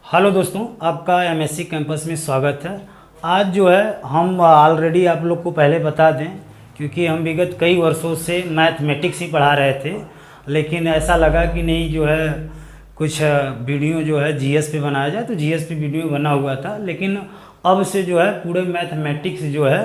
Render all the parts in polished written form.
Hello दोस्तों, आपका MSc campus में स्वागत है। आज जो है हम ऑलरेडी आप लोग को पहले बता दें, क्योंकि हम विगत कई वर्षों से मैथमेटिक्स ही पढ़ा रहे थे, लेकिन ऐसा लगा कि नहीं जो है कुछ वीडियो जो है जीएस पे बनाया जाए, तो जीएस पे वीडियो बना हुआ था। लेकिन अब से जो है पूरे मैथमेटिक्स जो है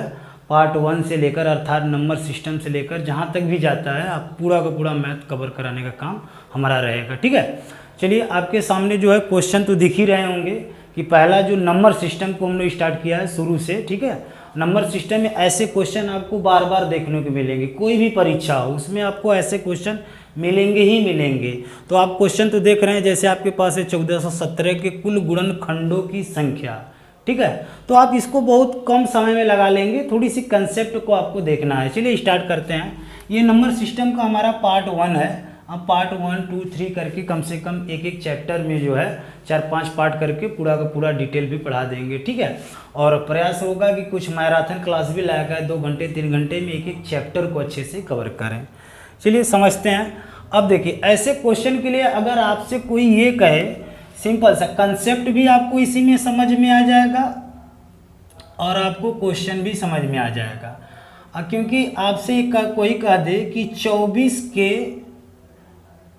पार्ट 1 से लेकर अर्थात नंबर सिस्टम से लेकर जहाँ तक भी जाता है, आप पूरा का पूरा मैथ कवर कराने का काम हमारा रहेगा। ठीक है, चलिए आपके सामने जो है क्वेश्चन तो दिख ही रहे होंगे कि पहला जो नंबर सिस्टम को हमने स्टार्ट किया है शुरू से। ठीक है, नंबर सिस्टम में ऐसे क्वेश्चन आपको बार बार देखने को मिलेंगे, कोई भी परीक्षा हो उसमें आपको ऐसे क्वेश्चन मिलेंगे ही मिलेंगे। तो आप क्वेश्चन तो देख रहे हैं, जैसे आपके पास है 1417 के कुल गुणनखंडों की संख्या। ठीक है, तो आप इसको बहुत कम समय में लगा लेंगे, थोड़ी सी कंसेप्ट को आपको देखना है। चलिए स्टार्ट करते हैं। ये नंबर सिस्टम का हमारा पार्ट 1 है। हम पार्ट 1, 2, 3 करके कम से कम एक एक चैप्टर में जो है 4-5 पार्ट करके पूरा का पूरा डिटेल भी पढ़ा देंगे। ठीक है, और प्रयास होगा कि कुछ मैराथन क्लास भी लगाए 2 घंटे 3 घंटे में एक एक चैप्टर को अच्छे से कवर करें। चलिए समझते हैं। अब देखिए, ऐसे क्वेश्चन के लिए अगर आपसे कोई ये कहे, सिंपल सा कंसेप्ट भी आपको इसी में समझ में आ जाएगा और आपको क्वेश्चन भी समझ में आ जाएगा। क्योंकि आपसे कोई कह दे कि 24 के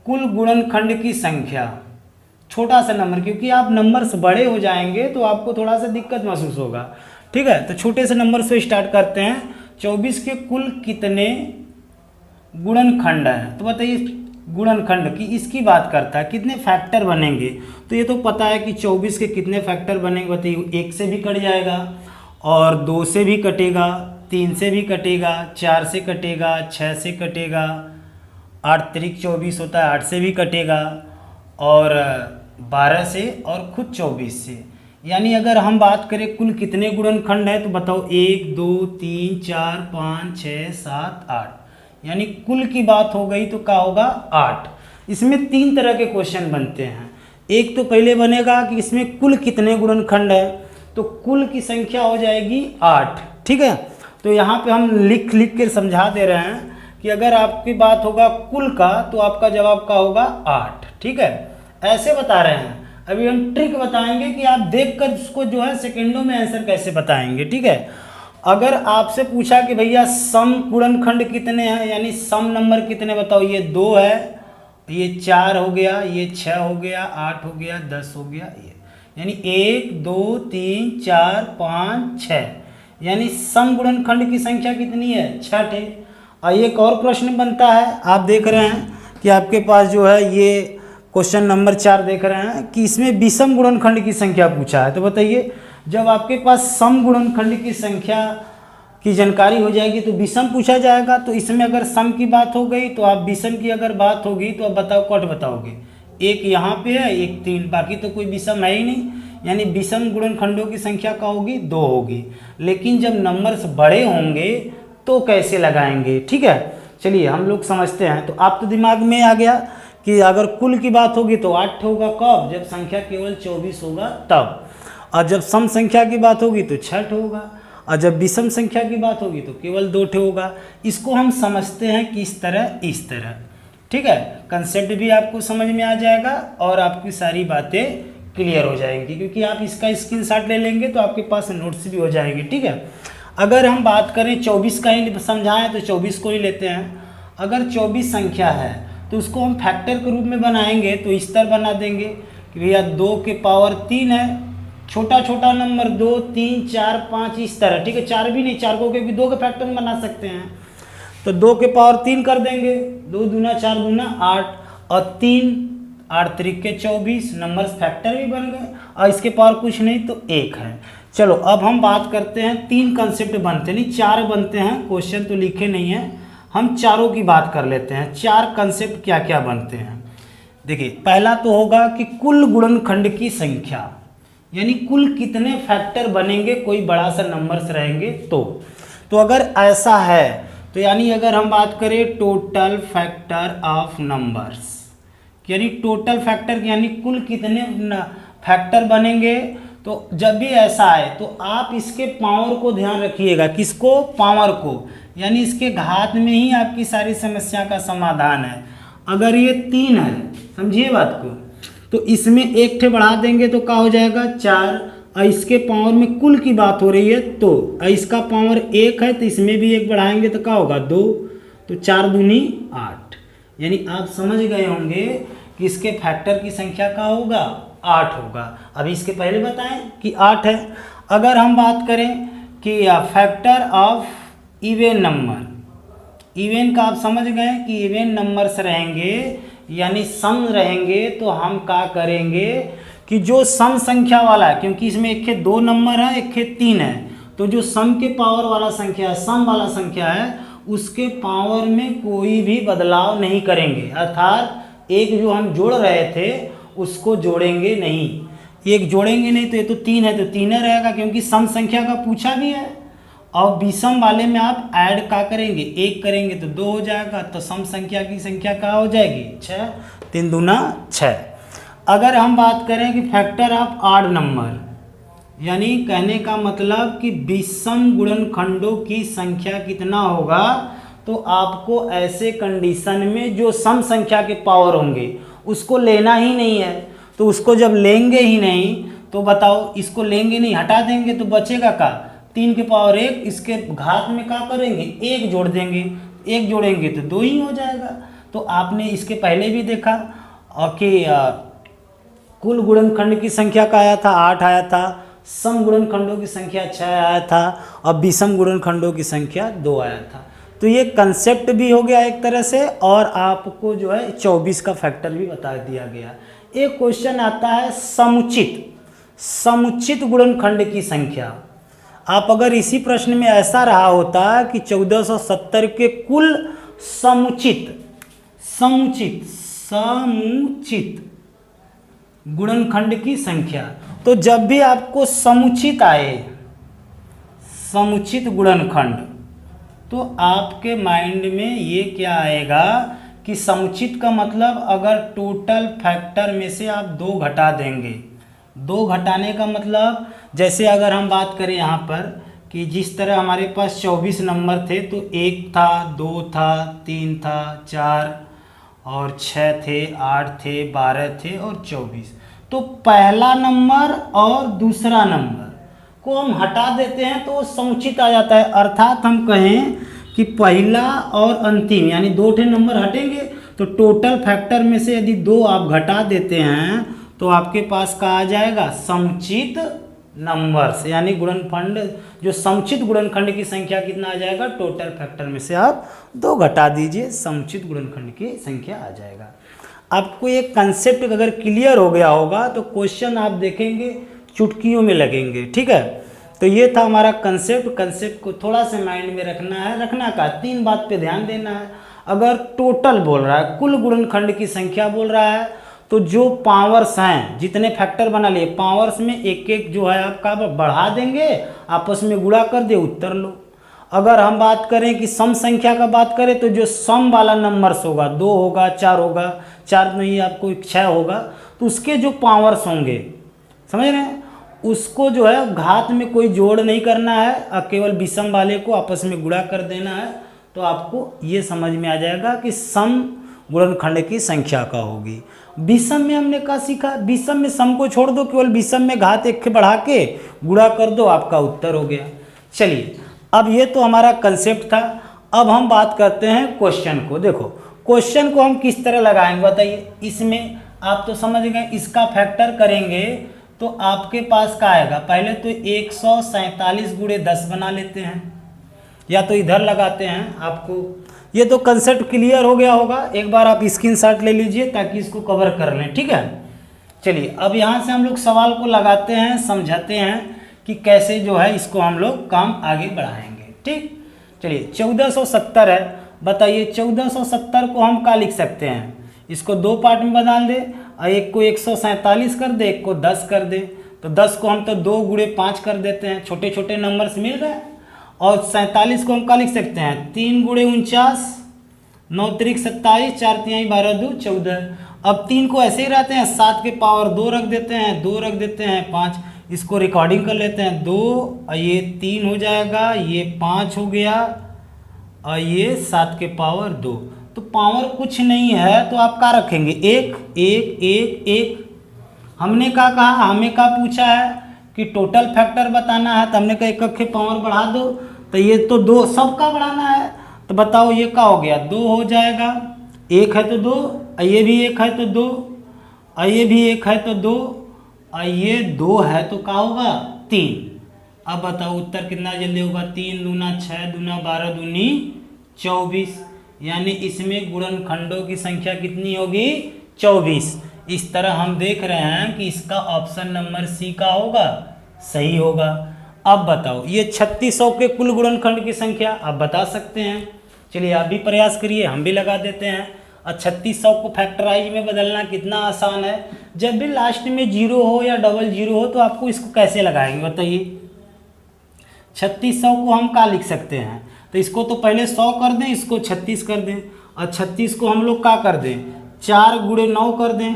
कुल गुणनखंड की संख्या, छोटा सा नंबर, क्योंकि आप नंबर्स बड़े हो जाएंगे तो आपको थोड़ा सा दिक्कत महसूस होगा। ठीक है, तो छोटे से नंबर से स्टार्ट करते हैं। 24 के कुल कितने गुणनखंड हैं? तो बताइए, गुणनखंड की इसकी बात करता है, कितने फैक्टर बनेंगे। तो ये तो पता है कि 24 के कितने फैक्टर बनेंगे। बताइए, 1 से भी कट जाएगा और 2 से भी कटेगा, 3 से भी कटेगा, 4 से कटेगा, 6 से कटेगा, 8 त्रिक 24 होता है, 8 से भी कटेगा, और 12 से, और खुद 24 से। यानी अगर हम बात करें कुल कितने गुणनखंड है, तो बताओ 1, 2, 3, 4, 5, 6, 7, 8। यानी कुल की बात हो गई तो क्या होगा? 8। इसमें 3 तरह के क्वेश्चन बनते हैं। एक तो पहले बनेगा कि इसमें कुल कितने गुणनखंड है, तो कुल की संख्या हो जाएगी 8। ठीक है, तो यहाँ पे हम लिख लिख कर समझा दे रहे हैं कि अगर आपकी बात होगा कुल का, तो आपका जवाब का होगा 8। ठीक है, ऐसे बता रहे हैं। अभी हम ट्रिक बताएंगे कि आप देखकर उसको जो है सेकंडों में आंसर कैसे बताएंगे। ठीक है, अगर आपसे पूछा कि भैया सम गुणनखंड कितने हैं, यानी सम नंबर कितने, बताओ। ये 2 है, ये 4 हो गया, ये 6 हो गया, 8 हो गया, 10 हो गया, ये यानी 1, 2, 3, 4, 5, 6। यानी सम गुणनखंड की संख्या कितनी है? 6 है। एक और प्रश्न बनता है, आप देख रहे हैं कि आपके पास जो है ये क्वेश्चन नंबर 4 देख रहे हैं कि इसमें विषम गुणनखंड की संख्या पूछा है। तो बताइए, जब आपके पास सम गुणनखंड की संख्या की जानकारी हो जाएगी तो विषम पूछा जाएगा। तो इसमें अगर सम की बात हो गई तो आप विषम की अगर बात होगी तो आप बताओ, कट बताओगे। एक यहाँ पे है, एक 3, बाकी तो कोई विषम है ही नहीं। यानी विषम गुणनखंडों की संख्या क्या होगी? 2 होगी। लेकिन जब नंबर्स बड़े होंगे तो कैसे लगाएंगे? ठीक है, चलिए हम लोग समझते हैं। तो आप तो दिमाग में आ गया कि अगर कुल की बात होगी तो 8 होगा। कब? जब संख्या केवल 24 होगा तब। और जब सम संख्या की बात होगी तो 6 होगा, और जब विषम संख्या की बात होगी तो केवल 2 होगा। इसको हम समझते हैं किस तरह? इस तरह। ठीक है, कंसेप्ट भी आपको समझ में आ जाएगा और आपकी सारी बातें क्लियर हो जाएंगी, क्योंकि आप इसका स्क्रीनशॉट ले लेंगे तो आपके पास नोट्स भी हो जाएंगे। ठीक है, अगर हम बात करें 24 का ही समझाएं तो 24 को ही लेते हैं। अगर 24 संख्या है तो उसको हम फैक्टर के रूप में बनाएंगे तो इस तरह बना देंगे कि भैया 2 के पावर 3 है, छोटा छोटा नंबर 2, 3, 4, 5 इस तरह। ठीक है, 4 भी नहीं, 4 को भी 2 के फैक्टर में बना सकते हैं। तो 2 के पावर 3 कर देंगे, 2 दूना 4 दूना 8, और 3, 8 त्रिक के 24, नंबर्स फैक्टर भी बन गए। और इसके पावर कुछ नहीं तो 1 है। चलो अब हम बात करते हैं, 3 कंसेप्ट बनते नहीं, 4 बनते हैं। क्वेश्चन तो लिखे नहीं है, हम चारों की बात कर लेते हैं। 4 कंसेप्ट क्या क्या बनते हैं? देखिए, पहला तो होगा कि कुल गुणनखंड की संख्या, यानी कुल कितने फैक्टर बनेंगे, कोई बड़ा सा नंबर्स रहेंगे तो अगर ऐसा है तो यानी अगर हम बात करें टोटल फैक्टर ऑफ नंबर्स, यानी टोटल फैक्टर यानी कुल कितने फैक्टर बनेंगे, तो जब भी ऐसा है तो आप इसके पावर को ध्यान रखिएगा। किसको? पावर को। यानी इसके घात में ही आपकी सारी समस्या का समाधान है। अगर ये 3 है, समझिए बात को, तो इसमें एक ठे बढ़ा देंगे तो क्या हो जाएगा 4, और इसके पावर में कुल की बात हो रही है तो इसका पावर 1 है तो इसमें भी 1 बढ़ाएंगे तो क्या होगा 2, तो 4 दूनी 8। यानी आप समझ गए होंगे कि इसके फैक्टर की संख्या क्या होगा 8 होगा। अभी इसके पहले बताएं कि 8 है। अगर हम बात करें कि factor of even number, even का आप समझ गए कि इवन नंबर्स रहेंगे यानी सम रहेंगे, तो हम क्या करेंगे कि जो सम संख्या वाला है, क्योंकि इसमें एक के 2 नंबर है एक के 3 है, तो जो सम के पावर वाला संख्या है, सम वाला संख्या है, उसके पावर में कोई भी बदलाव नहीं करेंगे। अर्थात एक जो हम जोड़ रहे थे उसको जोड़ेंगे नहीं, एक जोड़ेंगे नहीं, तो ये तो 3 है तो 3 रहेगा क्योंकि सम संख्या का पूछा भी है। और विषम वाले में आप ऐड क्या करेंगे, 1 करेंगे तो 2 हो जाएगा, तो सम संख्या की संख्या क्या हो जाएगी 6, 3 दूना 6। अगर हम बात करें कि फैक्टर ऑफ ऑड नंबर, यानी कहने का मतलब कि विषम गुणनखंडों की संख्या कितना होगा, तो आपको ऐसे कंडीशन में जो सम संख्या के पावर होंगे उसको लेना ही नहीं है। तो उसको जब लेंगे ही नहीं तो बताओ, इसको लेंगे नहीं, हटा देंगे तो बचेगा क्या 3 के पावर 1, इसके घात में क्या करेंगे 1 जोड़ देंगे, 1 जोड़ेंगे तो 2 ही हो जाएगा। तो आपने इसके पहले भी देखा कि कुल गुणनखंड की संख्या का आया था 8 आया था, सम गुणनखंडों की संख्या 6 आया था, और विषम गुणनखंडों की संख्या 2 आया था। तो ये कंसेप्ट भी हो गया एक तरह से, और आपको जो है 24 का फैक्टर भी बता दिया गया। एक क्वेश्चन आता है समुचित गुणनखंड की संख्या। आप अगर इसी प्रश्न में ऐसा रहा होता कि 1470 के कुल समुचित गुणनखंड की संख्या, तो जब भी आपको समुचित आए, समुचित गुणनखंड, तो आपके माइंड में ये क्या आएगा कि समुचित का मतलब अगर टोटल फैक्टर में से आप 2 घटा देंगे, 2 घटाने का मतलब जैसे अगर हम बात करें यहाँ पर कि जिस तरह हमारे पास 24 नंबर थे, तो 1 था, 2 था, 3 था, 4 और 6 थे, 8 थे, 12 थे और 24। तो पहला नंबर और दूसरा नंबर को हम हटा देते हैं तो समुचित आ जाता है। अर्थात हम कहें कि पहला और अंतिम यानी 2 ठे नंबर हटेंगे, तो टोटल फैक्टर में से यदि 2 आप घटा देते हैं तो आपके पास क्या आ जाएगा समुचित नंबर्स, यानी गुणनखंड, जो समुचित गुणनखंड की संख्या कितना आ जाएगा, टोटल फैक्टर में से आप 2 घटा दीजिए, समुचित गुणनखंड की संख्या आ जाएगा। आपको ये कंसेप्ट अगर क्लियर हो गया होगा तो क्वेश्चन आप देखेंगे चुटकियों में लगेंगे। ठीक है, तो ये था हमारा कंसेप्ट को थोड़ा सा माइंड में रखना का 3 बात पे ध्यान देना है। अगर टोटल बोल रहा है, कुल गुणनखंड की संख्या बोल रहा है, तो जो पावर्स हैं, जितने फैक्टर बना लिए, पावर्स में एक एक जो है आपका बढ़ा देंगे, आपस में गुणा कर दे, उत्तर लो। अगर हम बात करें कि सम संख्या का बात करें, तो जो सम वाला नंबर्स होगा 2 होगा, 4 होगा, 4 नहीं आपको 6 होगा, तो उसके जो पावर्स होंगे, समझ रहे हैं, उसको जो है घात में कोई जोड़ नहीं करना है, केवल विषम वाले को आपस में गुणा कर देना है। तो आपको ये समझ में आ जाएगा कि सम गुणनखंड की संख्या का होगी। विषम में हमने क्या सीखा, विषम में सम को छोड़ दो, केवल विषम में घात 1 बढ़ा के गुणा कर दो, आपका उत्तर हो गया। चलिए, अब ये तो हमारा कंसेप्ट था। अब हम बात करते हैं क्वेश्चन को। देखो क्वेश्चन को हम किस तरह लगाएंगे बताइए। इसमें आप तो समझ गए, इसका फैक्टर करेंगे तो आपके पास क्या आएगा, पहले तो 147 गुणे 10 बना लेते हैं, या तो इधर लगाते हैं। आपको ये तो कंसेप्ट क्लियर हो गया होगा, एक बार आप स्क्रीनशॉट ले लीजिए ताकि इसको कवर कर लें। ठीक है, चलिए अब यहाँ से हम लोग सवाल को लगाते हैं, समझाते हैं कि कैसे जो है इसको हम लोग काम आगे बढ़ाएंगे। ठीक, चलिए 1470 है, बताइए 1470 को हम क्या लिख सकते हैं, इसको 2 पार्ट में बदल दे, एक को 147 कर दे, एक को 10 कर दे। तो 10 को हम तो 2 गुणे 5 कर देते हैं, छोटे छोटे नंबर्स मिल गए। और 47 को हम क्या लिख सकते हैं, 3 गुणे 49, 9 त्रिक 27, 4 तिहाई 12 दो 14। अब 3 को ऐसे ही रहते हैं, 7 के पावर 2 रख देते हैं, 2 रख देते हैं 5, इसको रिकॉर्डिंग कर लेते हैं 2, ये 3 हो जाएगा, ये 5 हो गया, और ये 7 के पावर 2। तो पावर कुछ नहीं है तो आप क्या रखेंगे, 1 1 1 1। हमने क्या कहा, हमें क्या पूछा है कि टोटल फैक्टर बताना है, तो हमने कहा एक के पावर बढ़ा दो, तो ये तो 2 सबका बढ़ाना है। तो बताओ ये क्या हो गया, 2 हो जाएगा, 1 है तो 2, ये भी 1 है तो 2, ये भी 1 है तो 2, ये 2 है तो क्या होगा, 3। अब बताओ उत्तर कितना जल्दी होगा, 3 दूना 6 दूना 12 दूनी 24, यानी इसमें गुणनखंडों की संख्या कितनी होगी, 24। इस तरह हम देख रहे हैं कि इसका ऑप्शन नंबर सी का होगा, सही होगा। अब बताओ ये 3600 के कुल गुणनखंड की संख्या आप बता सकते हैं। चलिए आप भी प्रयास करिए, हम भी लगा देते हैं। और 3600 को फैक्टराइज में बदलना कितना आसान है। जब भी लास्ट में 0 हो या डबल 0 हो तो आपको इसको कैसे लगाएंगे बताइए। 3600 को हम क्या लिख सकते हैं, तो इसको तो पहले 100 कर दें, इसको 36 कर दें, और 36 को हम लोग क्या कर दें, 4 गुणे 9 कर दें,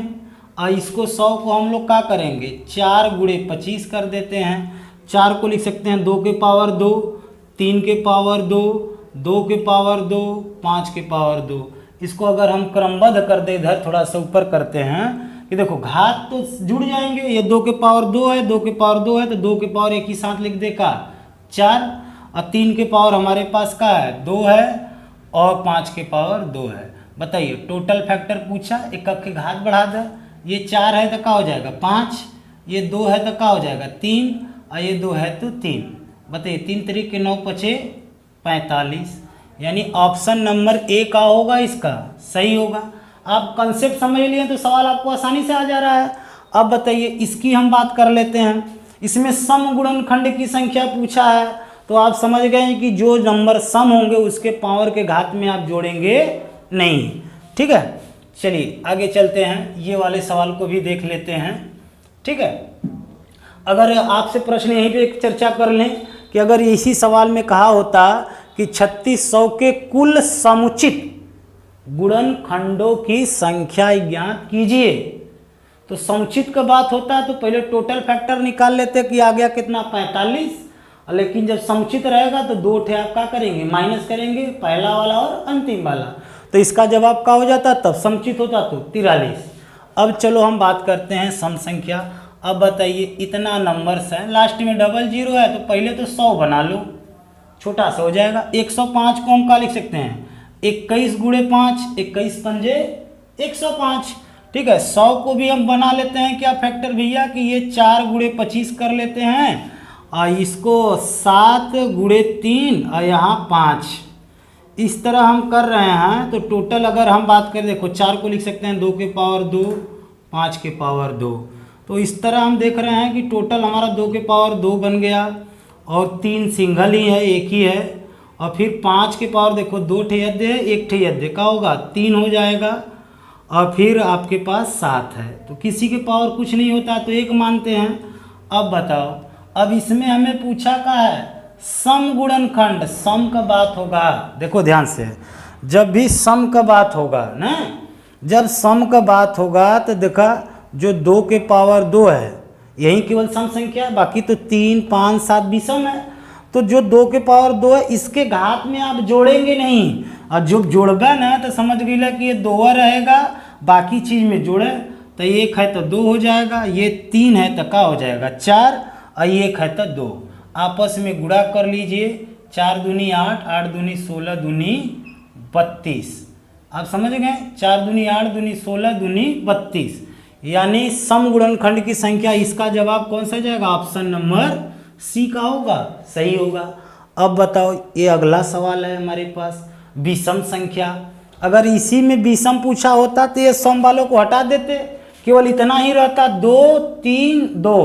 और इसको 100 को हम लोग क्या करेंगे, 4 गुणे 25 कर देते हैं। 4 को लिख सकते हैं 2 के पावर 2, 3 के पावर 2, 2 के पावर 2, 5 के पावर 2। इसको अगर हम क्रमबद्ध कर दें, इधर थोड़ा सा ऊपर करते हैं कि देखो घात तो जुड़ जाएंगे, ये 2 के पावर 2 है, 2 के पावर 2 है, तो 2 के पावर एक ही साथ लिख दे का 4, और 3 के पावर हमारे पास का है 2 है, और 5 के पावर 2 है। बताइए टोटल फैक्टर पूछा, एक के घात बढ़ा दे, ये 4 है तो क्या हो जाएगा 5, ये 2 है तो क्या हो जाएगा 3, और ये 2 है तो 3। बताइए 3 तरीके 9 पचे 45, यानी ऑप्शन नंबर ए का होगा, इसका सही होगा। आप कंसेप्ट समझ लिए तो सवाल आपको आसानी से आ जा रहा है। अब बताइए इसकी हम बात कर लेते हैं। इसमें सम गुणनखंड की संख्या पूछा है, तो आप समझ गए कि जो नंबर सम होंगे उसके पावर के घात में आप जोड़ेंगे नहीं। ठीक है, चलिए आगे चलते हैं, ये वाले सवाल को भी देख लेते हैं। ठीक है, अगर आपसे प्रश्न यहीं पे एक चर्चा कर लें कि अगर इसी सवाल में कहा होता कि 3600 के कुल समुचित गुणनखंडों की संख्या ज्ञात कीजिए, तो समुचित का बात होता तो पहले टोटल फैक्टर निकाल लेते कि आ गया कितना 45, लेकिन जब समुचित रहेगा तो 2 ठे आप क्या करेंगे, माइनस करेंगे, पहला वाला और अंतिम वाला, तो इसका जवाब क्या हो जाता, तब समुचित होता तो 43। अब चलो हम बात करते हैं सम संख्या। अब बताइए इतना नंबर्स है, लास्ट में डबल 0 है, तो पहले तो 100 बना लो, छोटा सा हो जाएगा। 105 को हम क्या लिख सकते हैं, 21 गुणे 5, 21 पंजे 105। ठीक है, 100 को भी हम बना लेते हैं क्या फैक्टर भैया, कि ये 4 गुणे 25 कर लेते हैं, और इसको 7 गुणे 3, और यहाँ 5, इस तरह हम कर रहे हैं। तो टोटल अगर हम बात करें, देखो 4 को लिख सकते हैं 2 के पावर 2, 5 के पावर 2, तो इस तरह हम देख रहे हैं कि टोटल हमारा 2 के पावर 2 बन गया, और 3 सिंगल ही है, एक ही है, और फिर 5 के पावर देखो 2 ठे यद्य है, 1 ठे यद्य का होगा 3 हो जाएगा, और फिर आपके पास 7 है, तो किसी के पावर कुछ नहीं होता तो 1 मानते हैं। अब बताओ, अब इसमें हमें पूछा क्या है, सम गुणनखंड, सम का बात होगा, देखो ध्यान से, जब भी सम का बात होगा ना, जब सम का बात होगा तो देखा जो 2 के पावर 2 है यही केवल सम संख्या है, बाकी तो 3 5 7 विषम है। तो जो 2 के पावर 2 है इसके घात में आप जोड़ेंगे नहीं, और जब जोड़बा ना तो समझ गई कि ये 2 रहेगा, बाकी चीज़ में जोड़े तो 1 है तो 2 हो जाएगा, ये 3 है तो क्या हो जाएगा 4, और 1 है तो 2, आपस में गुणा कर लीजिए, 4 दूनी 8, 8 दूनी 16 दूनी 32। आप समझ गए, 4 दूनी 8 दूनी 16 दूनी 32, यानी सम गुणनखंड की संख्या, इसका जवाब कौन सा जाएगा, ऑप्शन नंबर सी का होगा, सही होगा। अब बताओ ये अगला सवाल है हमारे पास, विषम संख्या। अगर इसी में विषम पूछा होता तो ये सम वालों को हटा देते, केवल इतना ही रहता 2 3 2।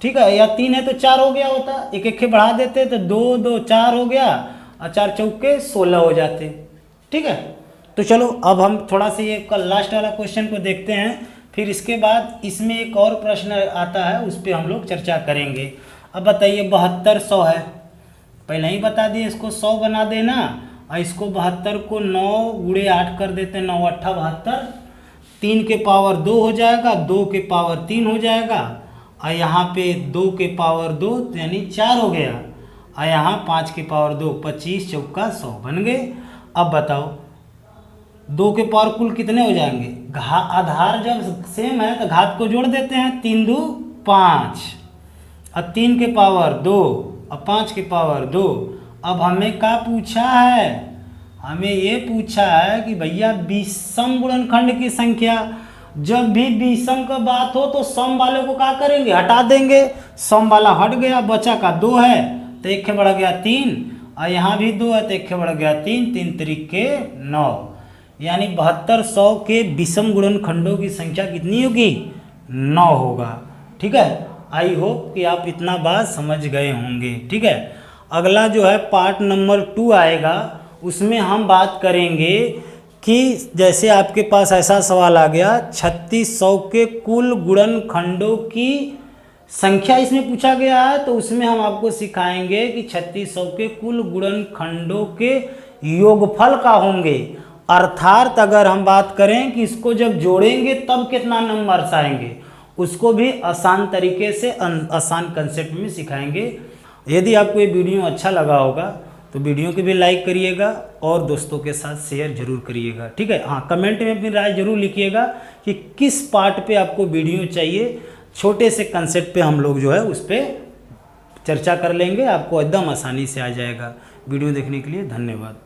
ठीक है, या 3 है तो 4 हो गया होता, एक एक बढ़ा देते तो 2 2 4 हो गया, और 4 चौके 16 हो जाते। ठीक है, तो चलो अब हम थोड़ा सा ये लास्ट वाला क्वेश्चन को देखते हैं, फिर इसके बाद इसमें एक और प्रश्न आता है उस पर हम लोग चर्चा करेंगे। अब बताइए 7200 है, पहले ही बता दिए, इसको 100 बना देना, और इसको 72 को 9 गुणे 8 कर देते हैं, 9 8 72, 3 के पावर 2 हो जाएगा, 2 के पावर 3 हो जाएगा, और यहाँ पे 2 के पावर 2 यानी 4 हो गया, और यहाँ 5 की पावर 2, 25 चौका 100 बन गए। अब बताओ 2 के पावर कुल कितने हो जाएंगे? आधार जब सेम है तो घात को जोड़ देते हैं, 3 2 5, अब 3 के पावर 2 और 5 के पावर 2। अब हमें क्या पूछा है? हमें ये पूछा है कि भैया विषम गुणनखंड की संख्या। जब भी विषम का बात हो तो सम वाले को क्या करेंगे? हटा देंगे। सम वाला हट गया, बचा का 2 है तो 1 बढ़ गया 3, और यहाँ भी 2 है तो 1 बढ़ गया 3, 3 त्रिके 9, यानी 72 100 के विषम गुणनखंडों की संख्या कितनी होगी? 9 होगा। ठीक है, आई होप कि आप इतना बात समझ गए होंगे। ठीक है, अगला जो है पार्ट नंबर 2 आएगा, उसमें हम बात करेंगे कि जैसे आपके पास ऐसा सवाल आ गया 3600 के कुल गुणनखंडों की संख्या इसमें पूछा गया है, तो उसमें हम आपको सिखाएंगे कि 3600 के कुल गुणनखंडों के योगफल का होंगे। अर्थात अगर हम बात करें कि इसको जब जोड़ेंगे तब कितना नंबर्स आएंगे, उसको भी आसान तरीके से आसान कंसेप्ट में सिखाएंगे। यदि आपको ये वीडियो अच्छा लगा होगा तो वीडियो को भी लाइक करिएगा और दोस्तों के साथ शेयर जरूर करिएगा। ठीक है, हाँ, कमेंट में अपनी राय जरूर लिखिएगा कि किस पार्ट पे आपको वीडियो चाहिए। छोटे से कंसेप्ट पे हम लोग जो है उस पर चर्चा कर लेंगे, आपको एकदम आसानी से आ जाएगा। वीडियो देखने के लिए धन्यवाद।